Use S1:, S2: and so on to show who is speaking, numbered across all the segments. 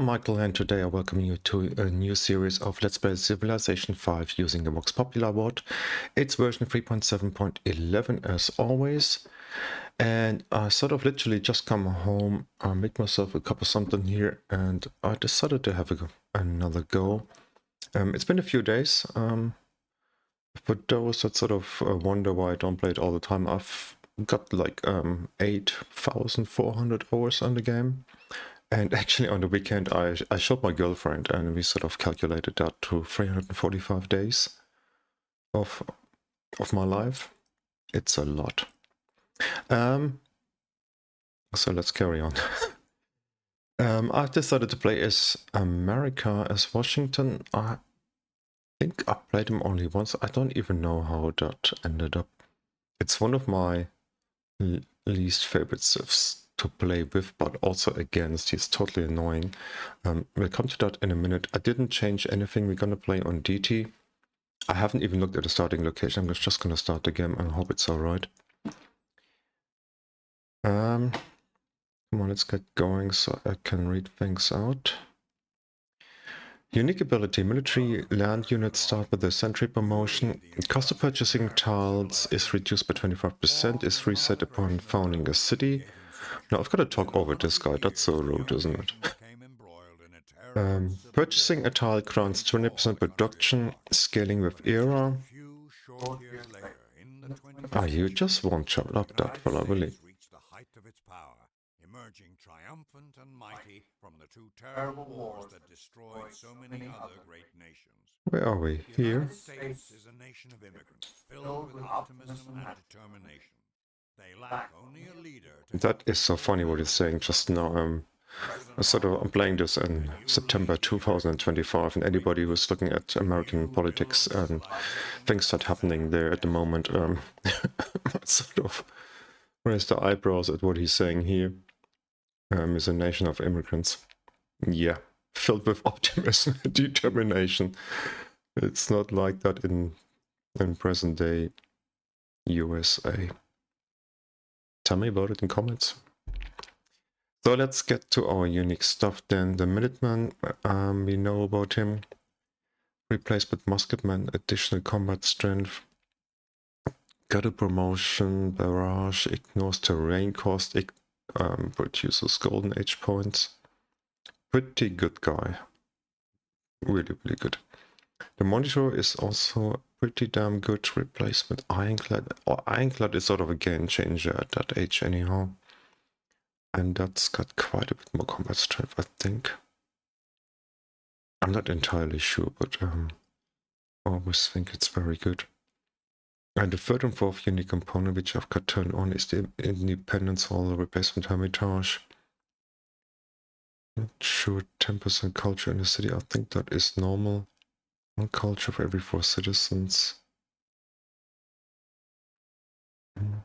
S1: Michael, and today I welcome you to a new series of Let's Play Civilization 5 using the Vox Populi Mod. It's version 3.7.11 as always, and I sort of literally just come home, I made myself a cup of something here, and I decided to have another go. It's been a few days. For those that sort of wonder why I don't play it all the time, I've got like 8,400 hours on the game. And actually on the weekend I showed my girlfriend and we sort of calculated that to 345 days of my life. It's a lot. So let's carry on. I've decided to play as America, as Washington. I think I played him only once. I don't even know how that ended up. It's one of my least favorite civs to play with, but also against. He's totally annoying. We'll come to that in a minute. I didn't change anything. We're gonna play on Deity. I haven't even looked at the starting location. I'm just gonna start the game and hope it's alright. Come on, let's get going so I can read things out. Unique ability. Military land units start with a sentry promotion. Cost of purchasing tiles is reduced by 25%, is reset upon founding a city. Now I've got to talk over this guy, that's so rude, isn't it? Purchasing a tile grants 20% production, scaling with era. You just won't shut up that fella, will he?
S2: Emerging triumphant and mighty from the two terrible wars that destroyed so many other great nations.
S1: Where are we? Here?
S2: The United States is a nation of immigrants, filled with optimism and determination. They lack only a leader.
S1: That is so funny what he's saying just now. I'm playing this in September 2025, and anybody who's looking at American politics and things that are happening there at the moment sort of raise the eyebrows at what he's saying here. Is a nation of immigrants. Yeah, filled with optimism and determination. It's not like that in present day USA. Tell me about it in comments. So let's get to our unique stuff then. The Minuteman, we know about him. Replaced with Musketman, additional combat strength. Got a promotion, barrage, ignores terrain cost, produces golden age points. Pretty good guy. Really, really good. The monitor is also pretty damn good replacement. Ironclad. Ironclad is sort of a game changer at that age anyhow. And that's got quite a bit more combat strength, I think. I'm not entirely sure, but I always think it's very good. And the third and fourth unique component which I've got turned on is the Independence Hall replacement Hermitage. Not sure, 10% culture in the city. I think that is normal. One culture for every 4 citizens. Not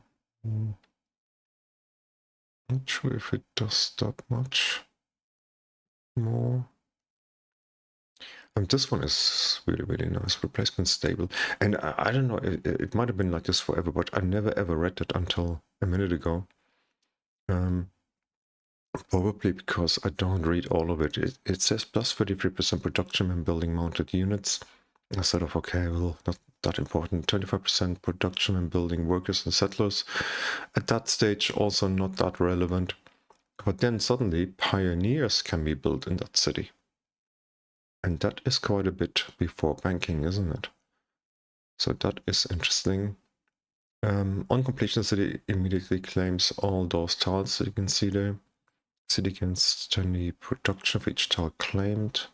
S1: sure if it does that much more. This one is really, really nice. Replacement stable. And I don't know, it might have been like this forever, but I never ever read it until a minute ago. Probably because I don't read all of it. It says plus 33% production when building mounted units. I sort of, okay, well, not that important. 25% production when building workers and settlers. At that stage, also not that relevant. But then suddenly, pioneers can be built in that city. And that is quite a bit before banking, isn't it? So that is interesting. On completion, the city immediately claims all those tiles that you can see there. City can the production of each tile claimed.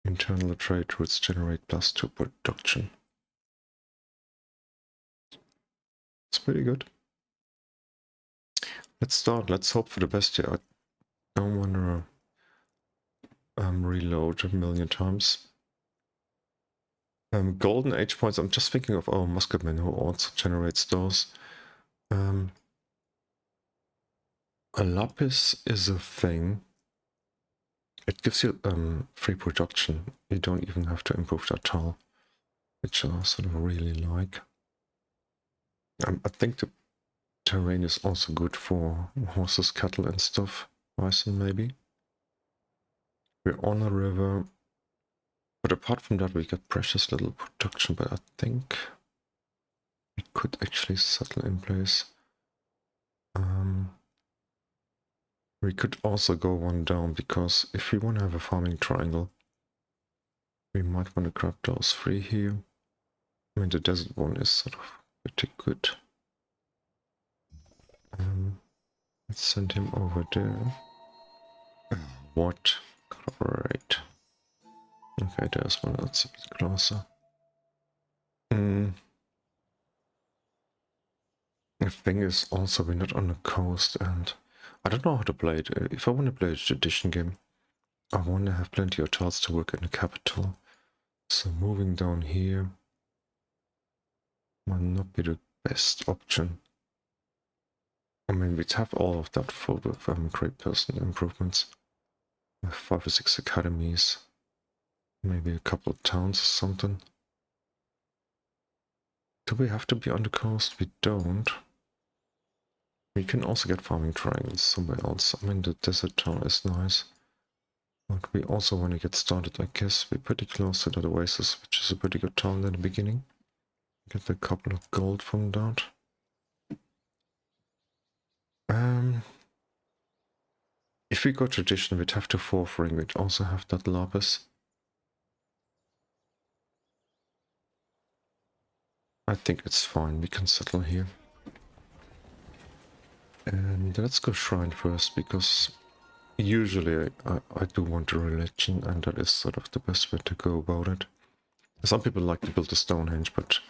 S1: Internal trade routes generate +2 production. It's pretty good. Let's start. Let's hope for the best here. I don't want to reload a million times. Golden age points. I'm just thinking of our Musketman who also generates those. A lapis is a thing. It gives you free production. You don't even have to improve that tile, which I sort of really like. I think the terrain is also good for horses, cattle and stuff. Bison maybe. We're on a river. But apart from that, we get precious little production, but I think we could actually settle in place. We could also go one down, because if we want to have a farming triangle, we might want to grab those three here. I mean, the desert one is sort of pretty good. Let's send him over there. What? Collaborate. Okay, there's one that's a bit closer. The thing is also we're not on the coast, and I don't know how to play it. If I want to play a tradition game, I want to have plenty of tiles to work in the capital. So moving down here might not be the best option. I mean, we'd have all of that full with great personal improvements. With 5 or 6 academies. Maybe a couple of towns or something. Do we have to be on the coast? We don't. We can also get farming triangles somewhere else. I mean, the desert town is nice. But we also want to get started, I guess. We're pretty close to that oasis, which is a pretty good town in the beginning. Get a couple of gold from that. If we go tradition, we'd have to 4th ring. We'd also have that lapis. I think it's fine. We can settle here. And let's go shrine first, because usually I do want a religion, and that is sort of the best way to go about it. Some people like to build a Stonehenge, but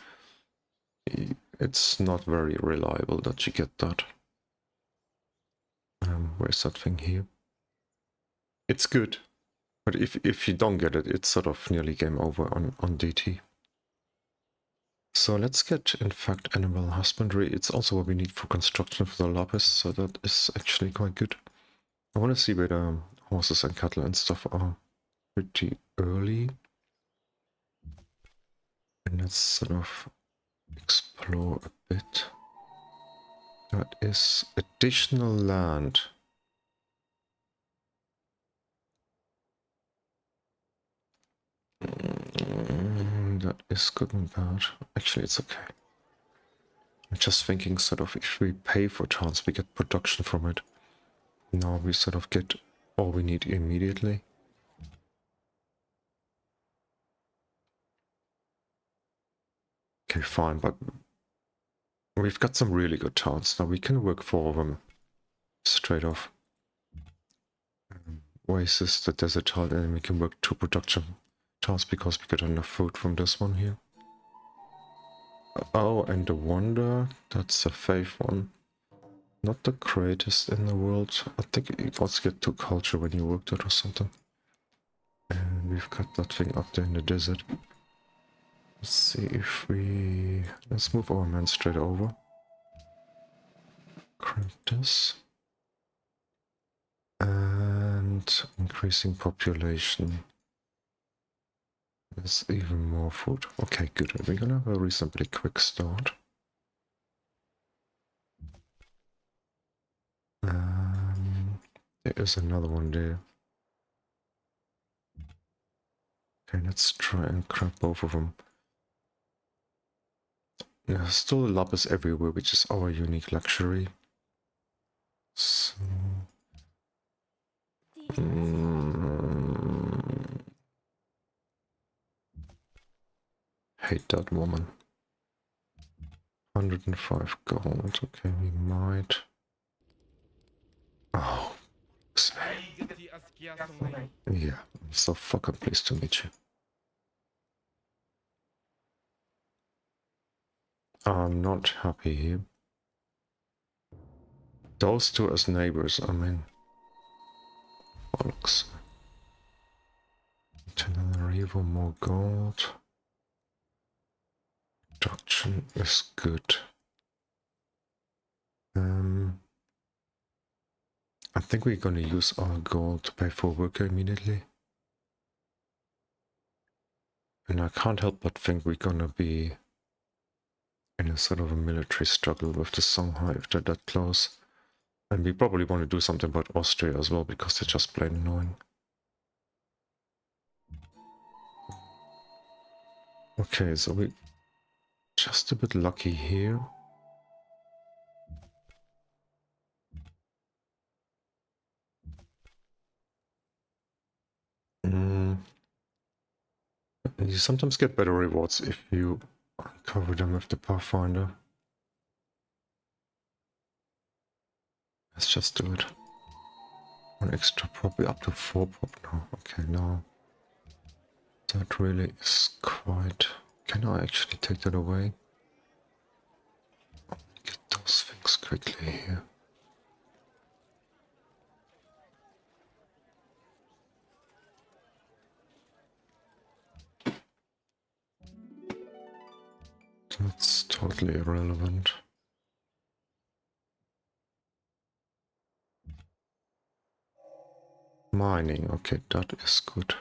S1: it's not very reliable that you get that. Where's that thing here? It's good, but if you don't get it, it's sort of nearly game over on Deity. So let's get, in fact, animal husbandry. It's also what we need for construction for the lapis, so that is actually quite good. I want to see where the horses and cattle and stuff are pretty early. And let's sort of explore a bit. That is additional land. That is good and bad. Actually, it's okay. I'm just thinking sort of if we pay for towns, we get production from it. Now we sort of get all we need immediately. Okay, fine, but we've got some really good towns. Now we can work for them straight off. Oasis, the desert town, and we can work 2 production towns because we get enough food from this one here. Oh, and the Wonder, that's a faith one. Not the greatest in the world. I think you also get 2 culture when you work that or something. And we've got that thing up there in the desert. Let's see if we... Let's move our men straight over. Crank this. And increasing population. There's even more food. Okay, good. We're gonna have a reasonably quick start. There is another one there. Okay, let's try and grab both of them. There's still a lapis everywhere, which is our unique luxury. So... hate that woman. 105 gold. Okay, we might... Oh. Yeah, I'm so fucking pleased to meet you. I'm not happy here. Those 2 as neighbors, I mean... Bollocks. Tenerife, more gold. Production is good. I think we're gonna use our gold to pay for worker immediately. And I can't help but think we're gonna be in a sort of a military struggle with the Songhai if they're that close. And we probably want to do something about Austria as well, because they're just plain annoying. Okay, so we just a bit lucky here. You sometimes get better rewards if you uncover them with the Pathfinder. Let's just do it. One extra pop, up to 4 pop now. Okay, now that really is quite... Can I actually take that away? Get those things quickly here. That's totally irrelevant. Mining, okay, that is good.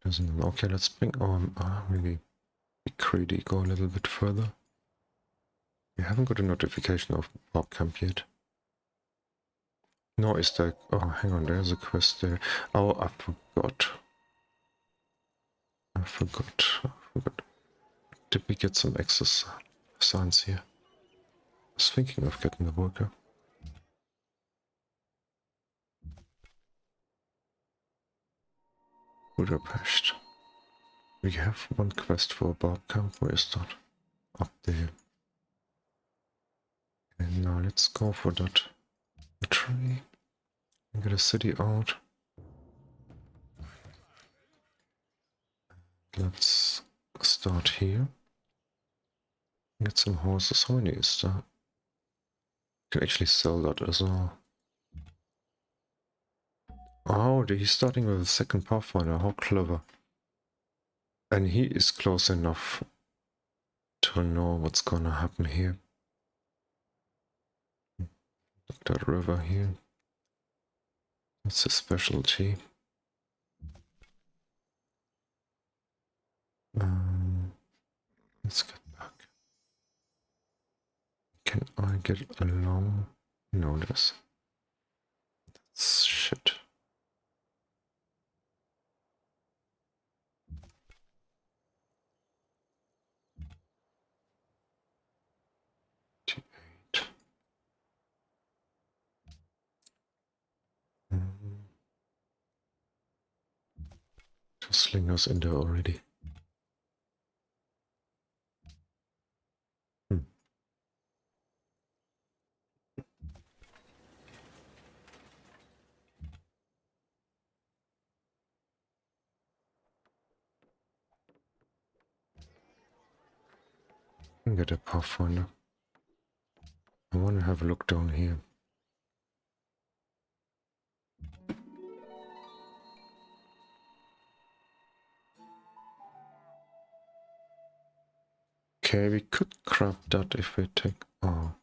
S1: Doesn't... Okay, let's bring... maybe be greedy, go a little bit further. We haven't got a notification of Bob Camp yet. No, is there... Oh, hang on, there's a quest there. Oh, I forgot. I forgot. Did we get some excess signs here? I was thinking of getting the worker. Budapest. We have one quest for a bar camp. Where is that? Up there. And now let's go for that tree. Get a city out. Let's start here. Get some horses. How many is there? Can actually sell that as well. Oh, he's starting with a second Pathfinder. How clever. And he is close enough to know what's gonna happen here. Look at that river here. That's his specialty. Let's get back. Can I get along? No, that's shit. T8. Just sling us in there already. Get a Pathfinder. I want to have a look down here. Okay, we could grab that if we take... Oh,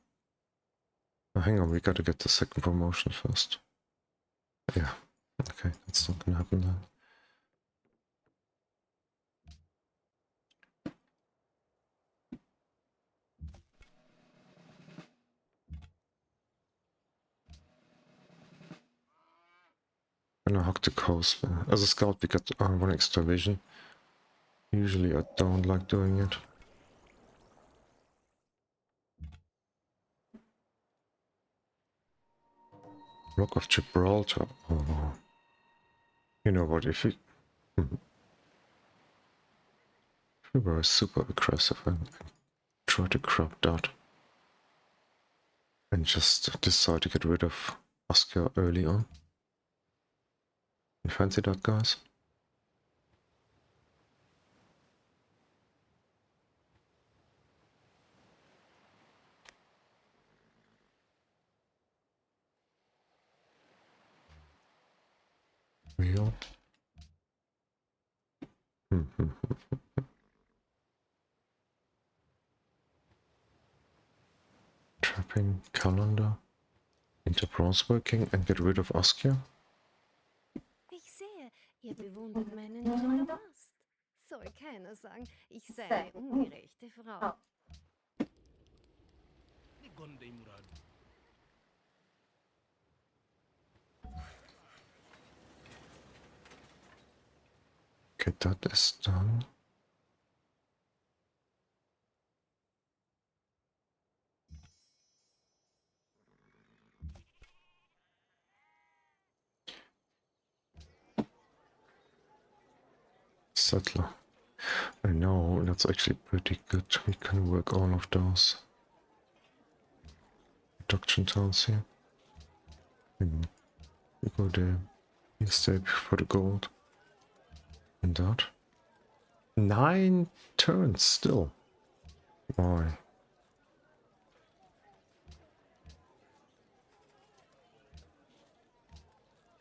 S1: hang on, we gotta get the second promotion first. Yeah, okay, that's not gonna happen then. Gonna hug the coast. As a scout, we got one extra vision. Usually I don't like doing it. Rock of Gibraltar. Oh. You know what, if we were super aggressive and try to grab that and just decide to get rid of Oscar early on. You fancy that, guys? Real? Trapping, calendar, into bronze working and get rid of Oscar?
S3: Ich sehe, ihr bewundert meinen neuen Palast. Soll keiner sagen, ich sei eine ungerechte Frau.
S1: Okay, that is done. settler. I know, that's actually pretty good. We can work all of those production towns here. And we go there. You stay for the gold. And that. 9 turns still. Why?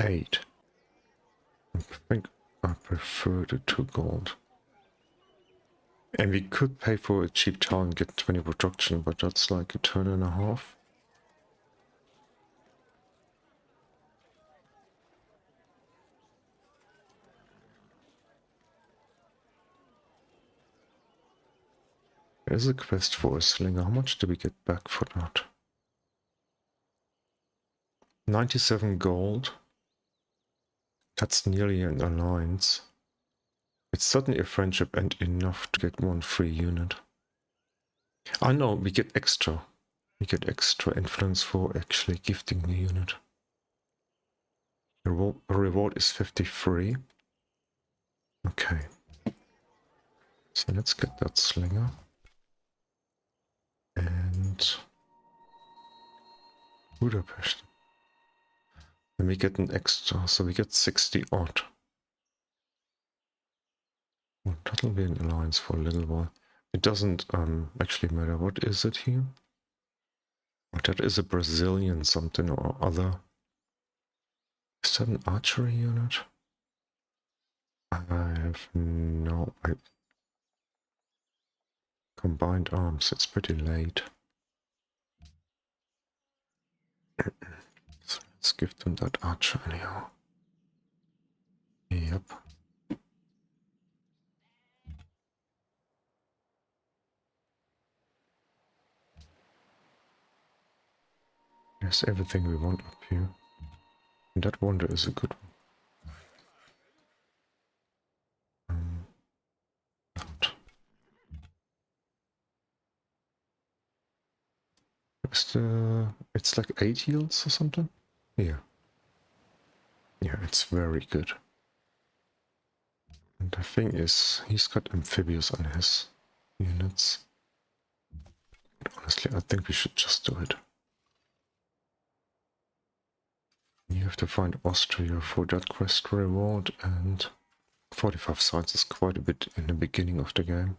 S1: Eight. I think I prefer the 2 gold. And we could pay for a cheap town and get 20 production, but that's like a turn and a half. There's a quest for a slinger. How much do we get back for that? 97 gold. That's nearly an alliance. It's certainly a friendship and enough to get 1 free unit. I know, we get extra. We get extra influence for actually gifting the unit. The reward is 53. Okay. So let's get that slinger. And Budapest. And we get an extra, so we get 60 odd. Well, that'll be an alliance for a little while. It doesn't actually matter. What is it here? Oh, that is a Brazilian something or other. Is that an archery unit? I have no... Combined arms, it's pretty late. So let's give them that archer anyhow. Yep. There's everything we want up here. And that wonder is a good one. Out. It's like 8 yields or something? Yeah. Yeah, it's very good. And the thing is, he's got amphibious on his units. But honestly, I think we should just do it. You have to find Austria for that quest reward, and 45 sites is quite a bit in the beginning of the game.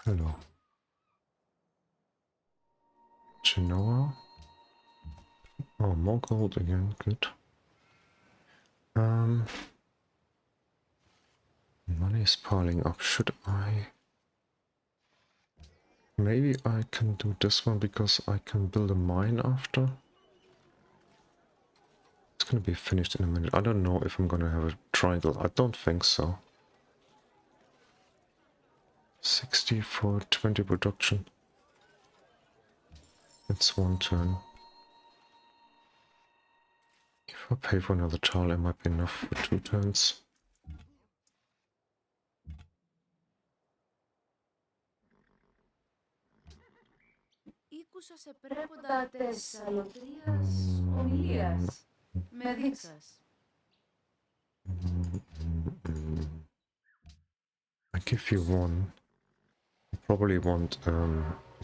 S1: Hello. Genoa. Oh, more gold again, good. Money is piling up. Should I? Maybe I can do this one because I can build a mine after. It's gonna be finished in a minute. I don't know if I'm gonna have a triangle. I don't think so. 60 for 20 production. It's 1 turn. If I pay for another tile, it might be enough for 2 turns.
S4: Ήκουσα σε πρέποντα τες αλωτρίας ομιλίας. Με δείξας.
S1: I give you 1. You probably want a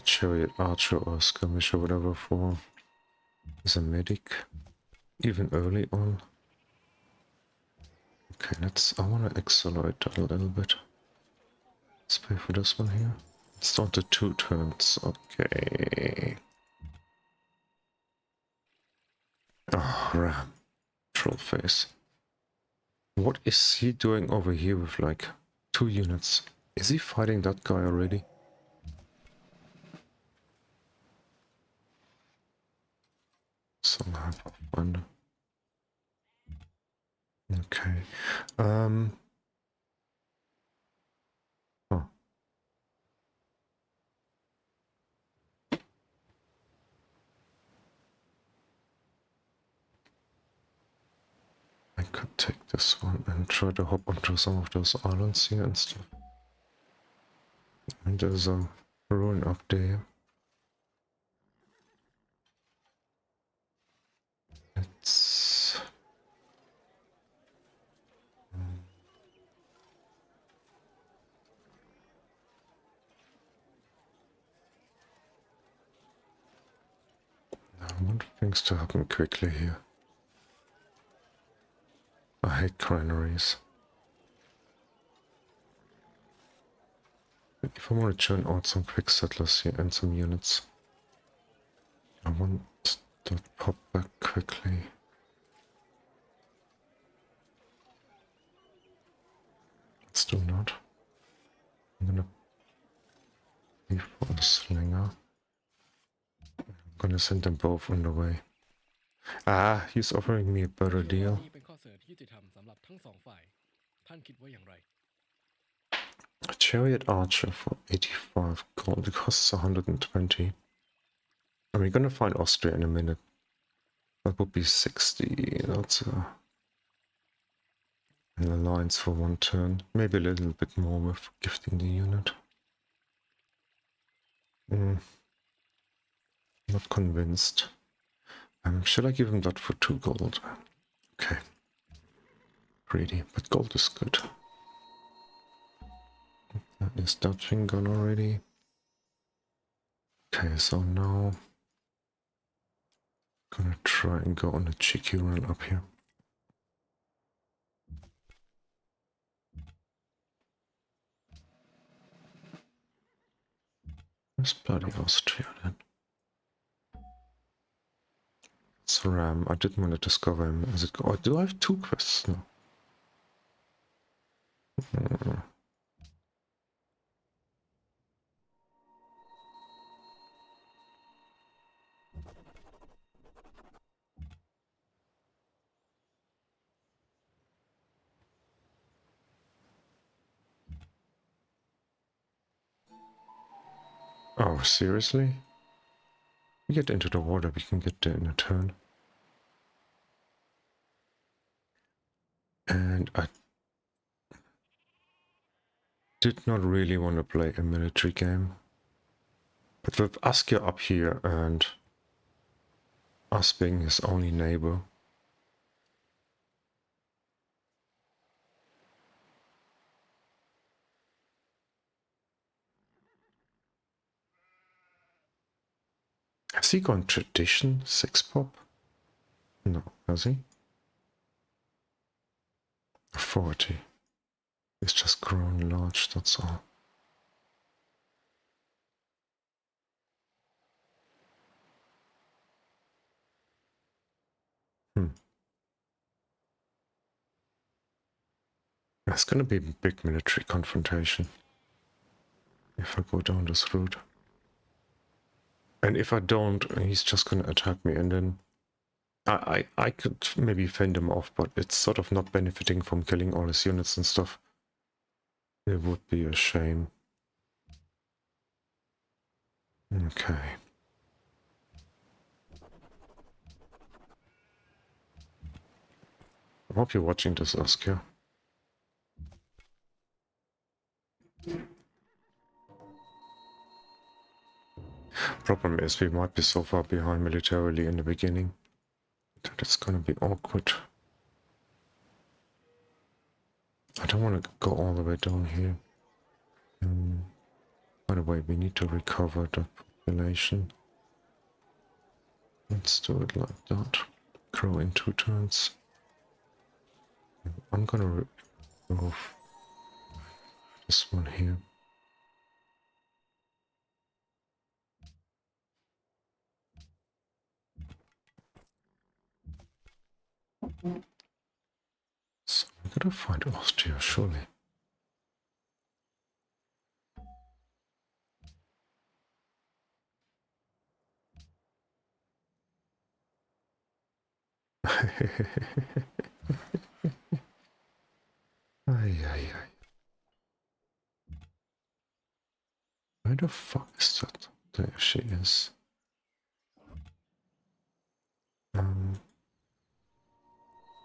S1: chariot archer or skirmish or whatever for as a medic, even early on. Okay, I want to accelerate that a little bit. Let's pay for this one here. It's down to 2 turns. Okay. Oh, ram. Troll face. What is he doing over here with like 2 units? Is he fighting that guy already? Somehow I wonder. Okay. Oh. I could take this one and try to hop onto some of those islands here and stuff. And there's a ruin up there. want things to happen quickly here. I hate granaries. If I want to churn out some quick settlers here and some units, I want that pop back quickly. Let's do not. I'm gonna leave for a slinger. I'm gonna send them both on the way. Ah, he's offering me a better deal.
S5: นี่เป็นข้อเสนอที่ยุติธรรมสำหรับทั้งสองฝ่ายท่านคิดว่าอย่างไร
S1: A chariot archer for 85 gold. It costs 120. And we're gonna find Austria in a minute. That would be 60. That's an alliance for one turn. Maybe a little bit more with gifting the unit. Not convinced. Should I give him that for 2 gold? Okay. Greedy, but gold is good. Is that thing gone already? Okay, so now gonna try and go on a cheeky run up here. Where's bloody Austria then? It's Ram. I didn't want to discover him as it go. Oh, do I have 2 quests now? Oh, seriously? We get into the water, we can get there in a turn. And I did not really want to play a military game. But with Askja up here and us being his only neighbor, has he gone tradition 6 pop? No, has he? 40. It's just grown large, that's all. It's gonna be a big military confrontation if I go down this route. And if I don't, he's just gonna attack me, and then I could maybe fend him off, but it's sort of not benefiting from killing all his units and stuff. It would be a shame. Okay. I hope you're watching this, Askja. Problem is, we might be so far behind militarily in the beginning that it's gonna be awkward. I don't want to go all the way down here. By the way, we need to recover the population. Let's do it like that. Grow in 2 turns. I'm gonna remove this one here. So we gotta find Austria, surely. Ay, ay, ay. Where the fuck is that? There she is.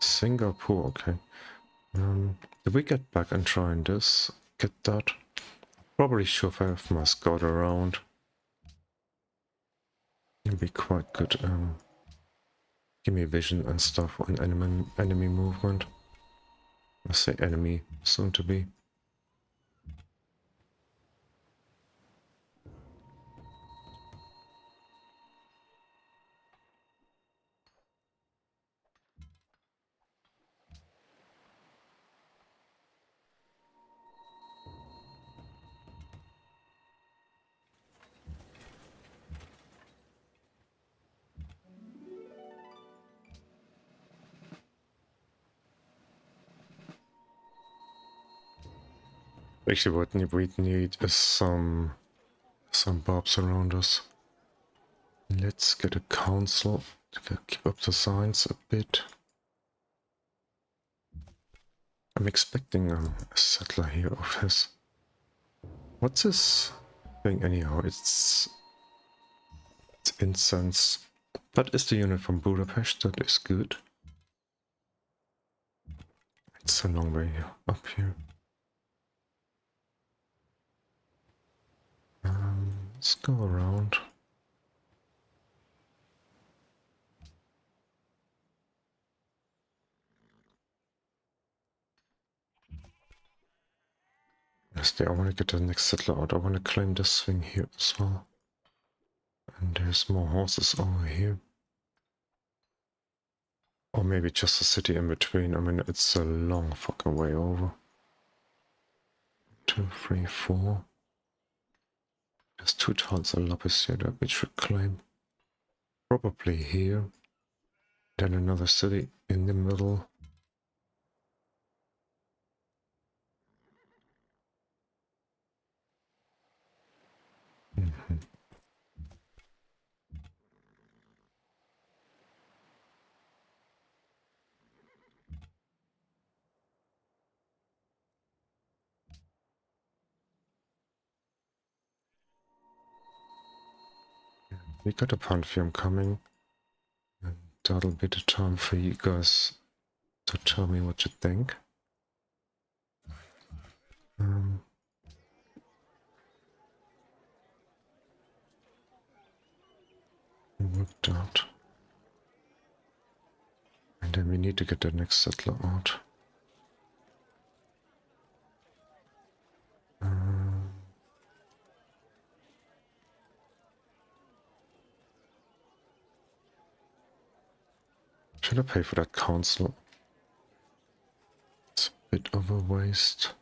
S1: Singapore, okay. Did we get back and try and get that? Probably should have my scout around. It'd be quite good. Give me vision and stuff on enemy movement. I say enemy, soon to be. Actually, what we need is some barbs around us. Let's get a council to keep up the signs a bit. I'm expecting a settler here of his. What's this thing anyhow? It's incense. That is the unit from Budapest. That is good. It's a long way up here. Let's go around. Yes, I want to get the next settler out. I want to claim this thing here as well. And there's more horses over here. Or maybe just a city in between. I mean, it's a long fucking way over. 2, 3, 4. There's 2 tiles of lapis here that we should claim. Probably here. Then another city in the middle. We got a Pantheon coming. And that'll be the time for you guys to tell me what you think. Worked out. And then we need to get the next settler out. Should I pay for that council? It's a bit of a waste.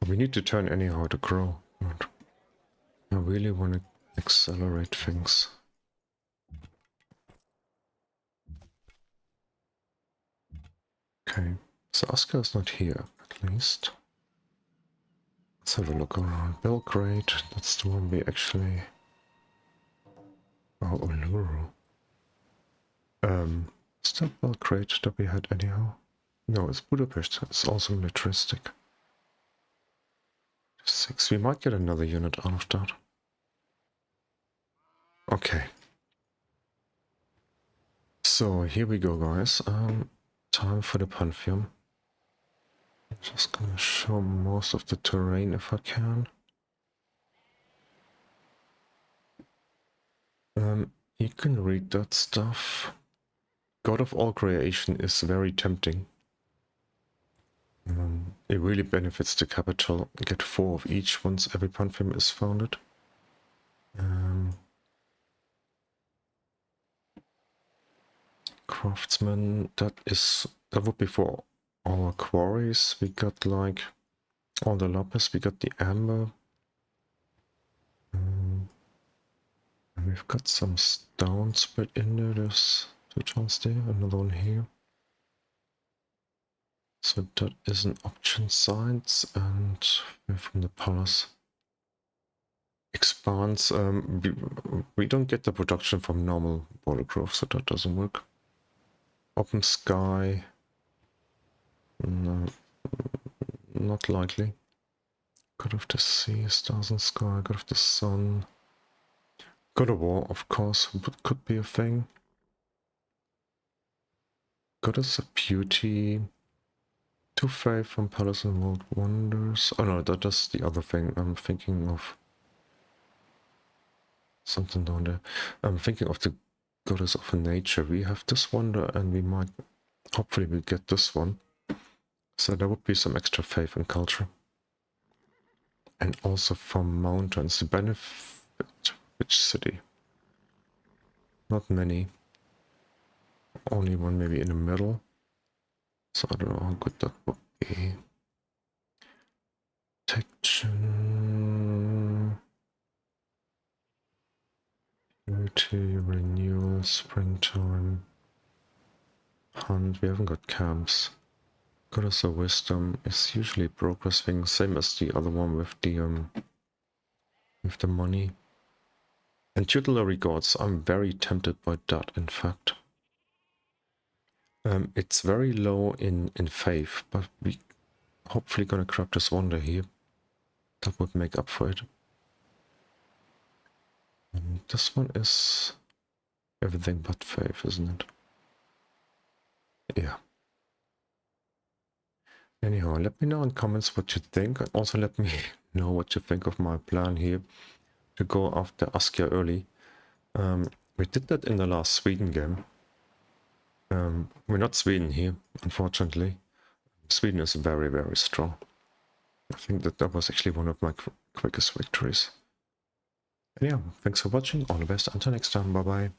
S1: We need to turn anyhow to grow. But I really want to accelerate things. Okay, so Oscar is not here, at least. Let's have a look around. Belgrade, that's the one we actually... Oh, Uluru. Is that Belgrade that we had anyhow? No, it's Budapest. It's also militaristic. 6. We might get another unit out of that. Okay. So here we go, guys. Time for the Pantheon. Just gonna show most of the terrain if I can. You can read that stuff. God of all creation is very tempting. It really benefits the capital. Get 4 of each once every Pantheon is founded. Craftsman, that would be for our quarries. We got like all the lapis, we got the amber. And we've got some stone spread in there. There's 2 towns there, another one here. So that is an option science, and we're from the palace. Expands, we don't get the production from normal border growth, so that doesn't work. Open sky, no, not likely. God of the sea, stars and sky, God of the sun. God of war, of course, but could be a thing. Goddess of beauty. 2 faith from Palace and World Wonders. Oh no, that is the other thing. I'm thinking of something down there. I'm thinking of the Goddess of nature. We have this wonder, and we might, hopefully we get this one. So there would be some extra faith and culture. And also from mountains. The benefit, which city? Not many. Only one maybe in the middle. So I don't know how good that would be. Protection. Beauty, renewal, springtime. Hunt. We haven't got camps. Goddess of Wisdom is usually progressing, same as the other one with the money. And tutelary gods, I'm very tempted by that, in fact. It's very low in faith, but we hopefully gonna grab this wonder here. That would make up for it. And this one is everything but faith, isn't it? Yeah. Anyhow, let me know in comments what you think. Also let me know what you think of my plan here to go after Askia early. We did that in the last Sweden game. We're not Sweden here, unfortunately. Sweden is very, very strong. I think that was actually one of my quickest victories. And yeah, thanks for watching. All the best. Until next time. Bye bye.